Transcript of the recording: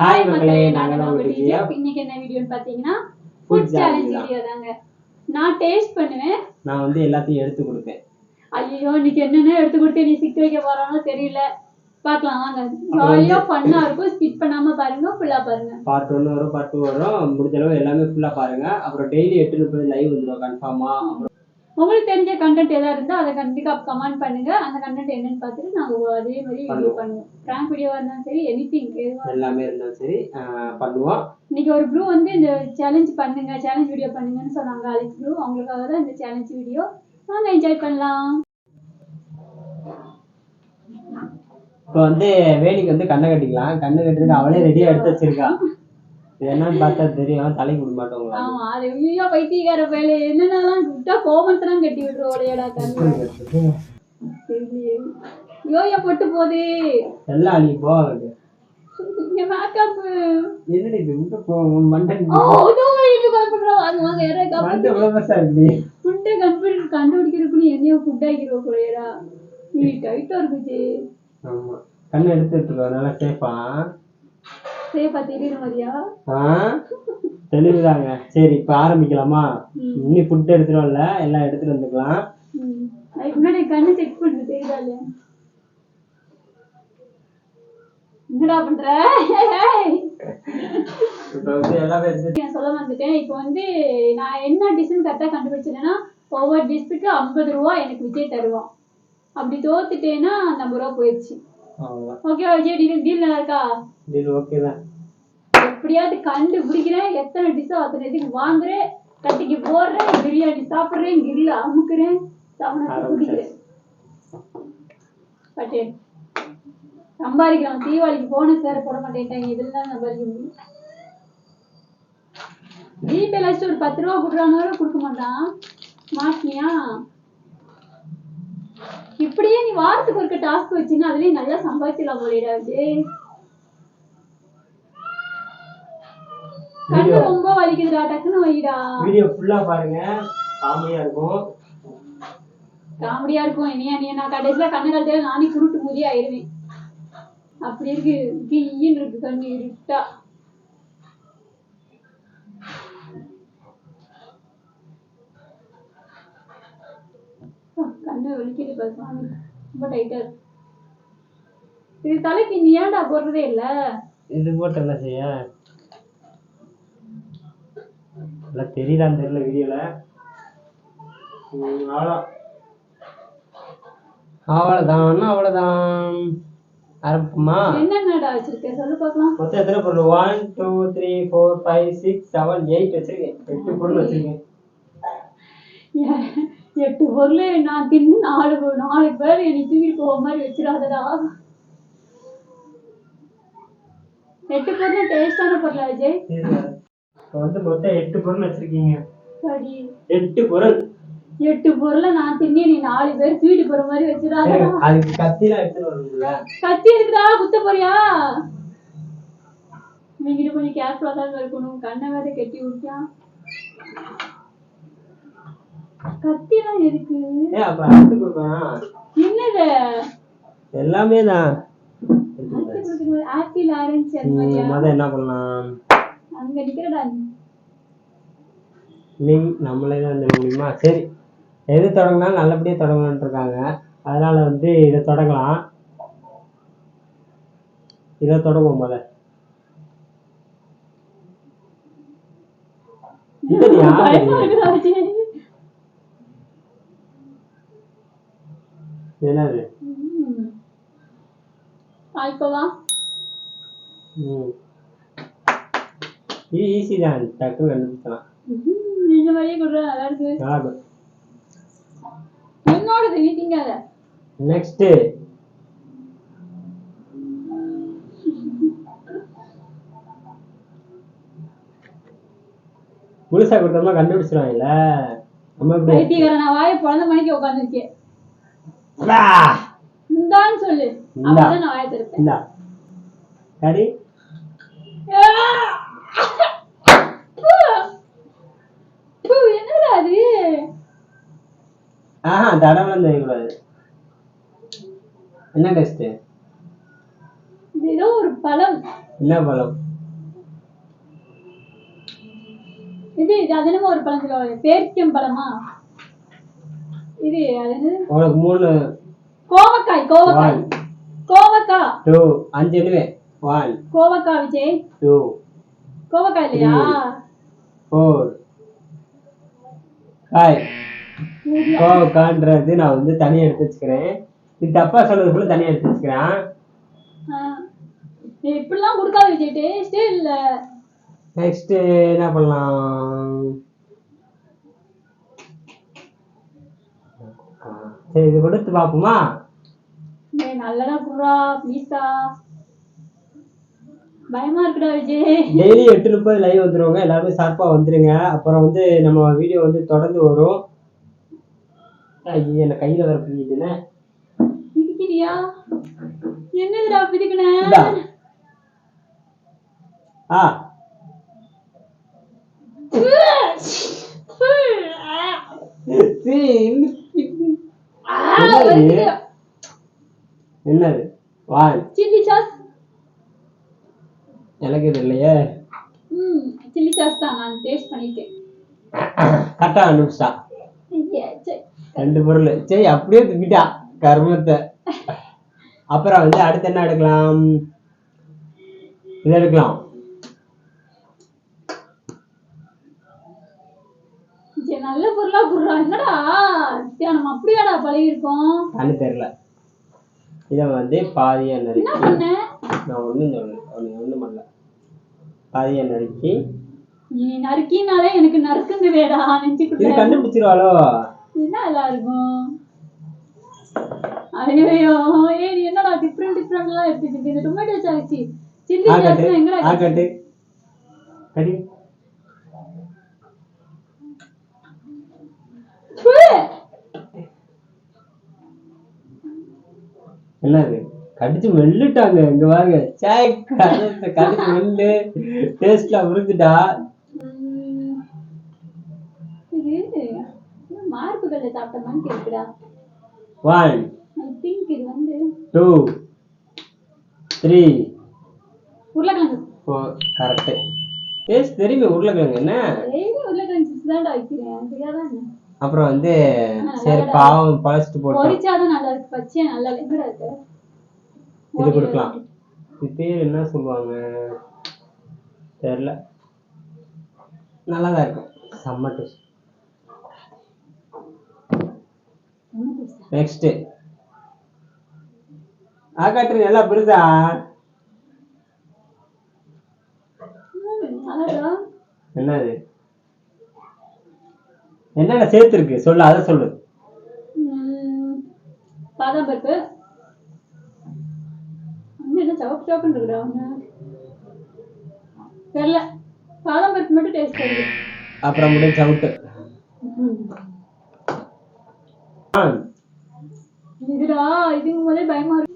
Hi மக்களே, நாங்க தான் உங்க டிஜிஎஃப். இன்னைக்கு என்ன வீடியோன்னு பாத்தீங்கன்னா ஃபுட் சேலஞ்ச் வீடியோ தாங்க. நான் டேஸ்ட் பண்ணுவேன், நான் வந்து எல்லாத்தையும் எடுத்து கொடுப்பேன். ஐயோ, இன்னைக்கு என்னென்ன எடுத்து கொடுத்து நீ சிக்க வைக்க போறானோ தெரியல. பார்க்கலாம் வாங்க. ஜாலியா ஃபன்னா இருக்கும். ஸ்கிப் பண்ணாம பாருங்க, ஃபுல்லா பாருங்க. பார்ட் 1 வரும், பார்ட் 2 வரும். முடிஞ்ச அளவு எல்லாமே ஃபுல்லா பாருங்க. அப்புறம் டெய்லி 8:30 லைவ் வந்துரும் கன்ஃபார்மா. உங்களுக்கு தெரிஞ்ச கண்டென்ட் ஏதாவது இருந்தா அதை கண்டிப்பா கமெண்ட் பண்ணுங்க. அந்த கண்டென்ட் என்னன்னு பார்த்துட்டு நாங்க அதே மாதிரி வீடியோ பண்ணுவோம். பிராங்க் வீடியோவா இருந்தாலும் சரி, எனிதிங் எல்லாமே இருந்தாலும் சரி பண்ணுவோம். இன்னைக்கு ஒரு ப்ரூ வந்து இந்த சேலஞ்ச் பண்ணுங்க, சேலஞ்ச் வீடியோ பண்ணுங்கன்னு சொன்னாங்க. அலெக்ஸ் ப்ரூ, அவங்களுக்காக தான் இந்த சேலஞ்ச் வீடியோ. வாங்க என்ஜாய் பண்ணலாம். இப்போ வந்து வேணிக்கு வந்து கண்ணை கட்டிக்கலாம். கண்ணை கட்டுறதுக்கு அவளே ரெடியா எடுத்து வச்சிருக்கா. என்னன்னு பார்த்தா தெரியும், தலைக்கு விட மாட்டோம். ஆமா, அது ஐயோ பைத்தியக்கார வேலை. என்னென்னலாம் விட்டா கோமத்தெல்லாம் கட்டி விட்டுருவோடையடா கண்ணு. யோயா போட்டு போதே எல்லாம் அழி போகுது. இங்க மேக்கப் என்னடி இது உங்க மண்டன் ஓ இது கால்பண்றோம். அது வாங்க ஏறா மண்டன் ப்ளோவர்ஸ் ஆகுது. ஃபுட் கண்டுபிடிக்கிறதுக்கு என்னையோ ஃபுட் ஆகிரோ போலையடா. நீ டைட்டா இருக்குது. ஆமா, கண்ணை எடுத்துட்டு நல்லா சேஃபா தெரியுற மாதிரியா? தெளிவுதாங்க. சரி, இப்ப ஆரம்பிக்கலாமா? இன்னும் ஃபுட் எடுத்துருவோம்ல, எல்லாம் எடுத்துட்டு வந்துக்கலாம். முன்னாடி கண்ணு செக் பண்ணு தெரியுதால. என்னடா பண்ற? சொல்ல வந்துட்டேன். இப்போ வந்து நான் என்ன டிஷ்னு கரெக்டா கண்டுபிடிச்சேன்னா, ஒவ்வொரு டிஷ்க்கு 50 ரூபா எனக்கு விஜய் தருவான். அப்படி தோத்துட்டேன்னா 50 ரூபா போயிடுச்சு. ஓகேவா விஜய்? டீல் நல்லா இருக்கா? டீல் ஓகே தான். எப்படியாவது கண்டுபிடிக்கிறேன். எத்தனை டிஷ்ஷோ அத்தனை இதுக்கு வாங்குறேன், கட்டிக்கு போடுறேன், பிரியாணி சாப்பிடுறேன், கிரில் அமுக்குறேன், குடிக்கிறேன். பட்டே சம்பாதிக்கலாம். தீபாவளிக்கு போனஸ் வேற போட மாட்டேன்ட்டாங்க. இதெல்லாம் சம்பாதிக்க முடியும். ஜிபே லாஸ்ட் ஒரு 10 ரூபா கொடுறானாலும் கொடுக்க மாட்டான். மாட்டினியா? இப்படியே நீ வாரத்துக்கு ஒரு டாஸ்க் வச்சுன்னா அதுலயே நல்லா சம்பாதிக்கலாம் போலிடாது. கண்ணு ரொம்ப வலிக்குதுடா, டக்குன்னு வைடா. வீடியோ ஃபுல்லா பாருங்க, காமெடியா இருக்கும். காமெடியா இருக்கும். நீ நான் கடைசில கண்ணு கழட்டில நானே குருட்டு மூடி ஆயிருவேன். அப்படி இருக்கு, கீயின்னு இருக்கு கண்ணு இருட்டா. கண்ணு வலிக்குது பாரு, ரொம்ப டைட்டா இருக்கு. இது தலைக்கு நீ ஏன்டா போடுறதே இல்ல? இது போட்டு என்ன செய்ய? தெரியலாம் தெரியல வீடியோல. அவ்வளவுதான். ஆரம்பிக்குமா? என்னென்னடா வச்சிருக்க சொல்லு பார்க்கலாம். மொத்தம் எத்தனை பொருள்? 1 2 3 4 5 6 7 8 வச்சிருக்கேன். 8 பொருள் வச்சிருக்கேன். 8 பொருள் நான் தின்னு 4 பேர் என்னை தூக்கி போக மாதிரி வச்சிடாதடா. 8 பொருள் டேஸ்டான பொருளா விஜய்? வந்து மொத்தம் 8 பொருள் வச்சிருக்கீங்க. சரி, 8 பொருள். 8 பொருளை நான் தின்னி நீ 4 பேர் தூக்கிட்டு போற மாதிரி வச்சிடாத. அதுக்கு கத்திலாம் எடுத்துட்டு வரணும்ல. கத்தி இருக்குடா, குத்த போறியா? நீங்க கொஞ்சம் கேர்ஃபுல்லா தான் இருக்கணும். கண்ணை வேற கட்டி விட்டா. கத்திலாம் எதுக்கு? அப்ப அடுத்து கொடுப்பேன். என்னது? எல்லாமே தான். ஆப்பிள் ஆரஞ்சு அந்த மாதிரியா? மொத என்ன பண்ணலாம்? அங்க நிக்கிறடா நீ. நம்மளே தான் இந்த முடியுமா? சரி, எது தொடங்கினாலும் நல்லபடியா தொடங்கலான்னு இருக்காங்க. அதனால வந்து இதை தொடங்கலாம். இதை தொடங்குவோம் முதல்ல. என்னது? ஈஸி தான், டக்குன்னு கண்டுபிடிச்சலாம். நீங்க வழியே கொடுற நல்லா இருக்கு. என்னோடது நீ திங்காத. நெக்ஸ்ட் முழுசா கொடுத்தோம்னா கண்டுபிடிச்சிருவாங்கல்ல. நம்ம நான் வாயை பிறந்த மணிக்கு உட்காந்துருக்கேன். இந்தான்னு சொல்லு, அப்பதான் நான் வாயை திறப்பேன். இந்தா சரி. என்னடா அது? தடவெல்லாம் தெரியக்கூடாது. என்ன டெஸ்ட்? ஏதோ ஒரு பழம். என்ன பழம்? இது அது என்னமோ ஒரு பழம் சொல்லுவாங்க, பேரிக்கம் பழமா? இது அது என்னது? உனக்கு 3 கோவக்காய். 2 5 எழுவே. 1 கோவக்காய் விஜய். 2 கோவக்காய் இல்லையா? 4 5 கோவக்கான்றது நான் வந்து தனியா எடுத்து வச்சுக்கிறேன். இது தப்பா சொல்றது கூட தனியா எடுத்து வச்சுக்கிறேன். இப்படிலாம் கொடுக்காத விஜய், டேஸ்டே இல்ல. நெக்ஸ்ட் என்ன பண்ணலாம்? சரி இது கொடுத்து பாப்போமா? நல்லதா குடுறா ப்ளீஸா. பயமா இருக்குடா விஜய். டெய்லி 8:30 லைவ் வந்துருவாங்க, எல்லாருமே ஷார்ப்பா வந்துருங்க. அப்புறம் வந்து நம்ம வீடியோ வந்து தொடர்ந்து வரும். என்ன கையில வர பிடிக்குதுன்னு பிடிக்கிறியா? என்னதுடா பிடிக்கன? என்னது? Chilli sauce. எனக்கு இது இல்லையே. சில்லி சாஸ் தான், நான் டேஸ்ட் பண்ணிட்டேன். கரெக்டா அனுப்பிச்சா 2 பொருள். சரி அப்படியே திட்டா கர்மத்தை. அப்புறம் வந்து அடுத்து என்ன எடுக்கலாம்? இதை எடுக்கலாம். நல்ல பொருளா குடுறா. என்னடா நம்ம அப்படியாடா பழகி இருக்கோம்? அது தெரியல. இதை வந்து பாதியா நறுக்கி. என்ன பண்ண? நான் ஒண்ணும் பண்ணல. பாதியா நறுக்கி. நீ நறுக்கினாலே எனக்கு நறுக்குங்க வேடா நெஞ்சுக்குள்ள. இது கண்டுபிடிச்சிருவாளோ? என்ன நல்லா இருக்கும்? ஐயோ நீ என்னடா டிஃபரெண்ட்லாம் எடுத்துக்கிட்டு இந்த டொமேட்டோ சாஸ் சில்லி சாஸ் எங்கடா? ஆகட்டு கடி. என்னது? கடிச்சு மெல்லுட்டாங்க. இங்க வாங்க. சாய் கடிச்சு மெல்லு. டேஸ்ட்ல உருக்குடா. இது மார்புகள்ல சாப்பிட்டமான்னு கேக்குடா. 1 I think இது வந்து 2 3 உருளைக்கிழங்கு. 4 கரெக்ட். டேஸ்ட் தெரியுமே உருளைக்கிழங்கு. என்ன உருளைக்கிழங்கு சிப்ஸ் தான்டா வைக்கிறேன், தெரியாதா என்ன? அப்புறம் வந்து சரி பாவம் பழச்சிட்டு போட்டோம். பொரிச்சாதான் நல்லா இருக்கு, பச்சையா நல்லா எங்கடா இருக்கு? இது கொடுக்கலாம். இது பேர் என்ன சொல்லுவாங்க தெரியல. நல்லாதான் இருக்கும். செம்ம டேஸ்ட். நெக்ஸ்ட் ஆகாட்டு நல்லா பெருசா. என்னது? என்னென்ன சேர்த்து இருக்கு சொல்லு, அதை சொல்லு. பாதாம் பருப்பு. என்ன சவப்பு சவப்புன்னு இருக்குடா தெரியல. பாதாம் பருப்பு மட்டும் டேஸ்ட் இருக்கு. அப்புறம் முடிஞ்ச சவுட்டு. இதுடா இதுக்கு முதல்ல பயமா இருக்கு.